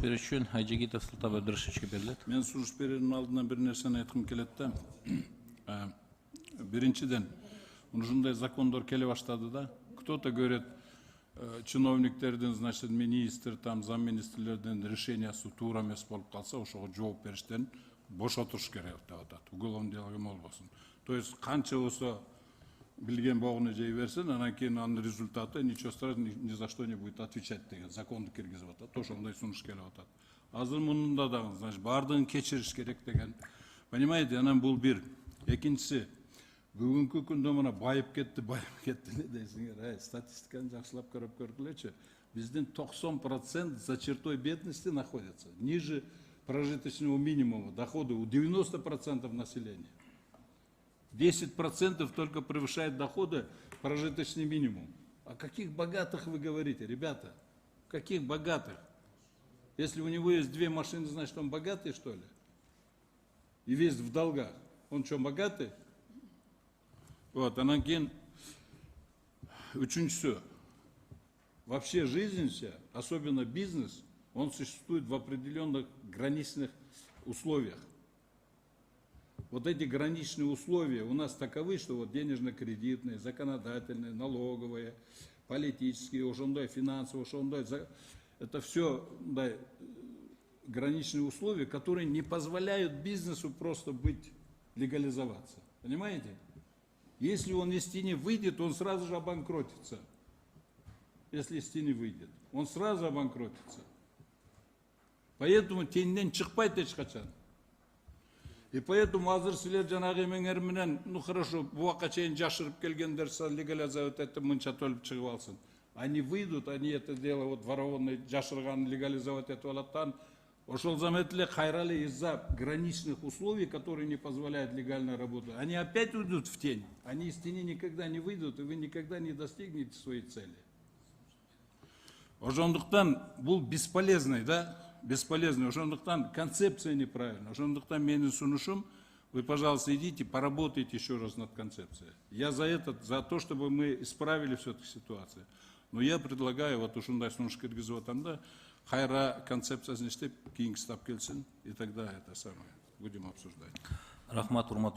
Üçün Hacıgitov Sultan Abdurrashidovga beriladi. Men surish bererinin aldından bir nerseni aytqım keledi da. Birinчиден, ушундай закондор келе баштады да. Кто-то говорит, чиновниктердин, значит, министр, там, замминистрлердин решениясы туура эмес болуп калса, ошого жооп бериштен бошотуш керек деп атат. Уголовный дело болбосун. То есть канча болсо билген богуну жей берсин, анан кийин анын результаты ничего страшного, ни за что не будет отвечать деген законду киргизип атат. Ошондой сунуш келип атат. Азыр мунунда да, значит, бардыгын кечириш керек деген. Понимаете, анан бул бир. Экинчиси, бүгүнкү күндө мына байып кетти дейсиңер. Статистиканы жакшылап көрүп көргүлөчү. Биздин 90% за чертой бедности находятся. Ниже прожиточного минимума. Доходы у 90% населения. 10% только превышает доходы прожиточный минимум. О каких богатых вы говорите, ребята? Каких богатых? Если у него есть 2 машины, значит он богатый, что ли? И весь в долгах. Он что, богатый? Вот, анан кийин үчүнчүсү. Вообще жизнь вся, особенно бизнес, он существует в определенных граничных условиях. Вот эти граничные условия у нас таковы, что вот денежно-кредитные, законодательные, налоговые, политические, финансовые, это все граничные условия, которые не позволяют бизнесу просто легализоваться. Понимаете? Если он из тени выйдет, он сразу же обанкротится. Если из тени выйдет, он сразу обанкротится. Поэтому теньден чыкпайт эч качан. И поэтому азыр силер жанагы эмеңер менен, ну хорошо, буга чейин жашырып келгендер легализовать этип мынча төлөп чыгып алсын. Они выйдут, они это дело вот воровонный жашырган легализовать этип алаттан. Ошол заметили хайрали из-за граничных условий, которые не позволяют легально работать. Они опять уйдут в тень. Они из тени никогда не выйдут, и вы никогда не достигнете своей цели. Ошондуктан бул бесполезный, да? Бесполезный. Ошондуктан концепция неправильная. Ошондуктан менин сунушум, вы, пожалуйста, идите, поработайте еще раз над концепцией. Я за то, чтобы мы исправили все-таки ситуацию. Но я предлагаю, вот ушундай сунуш киргизип атам да, хайра концепциясын иштеп, кийинки этап келсин, и тогда это самое будем обсуждать. Рахмат, урматтуу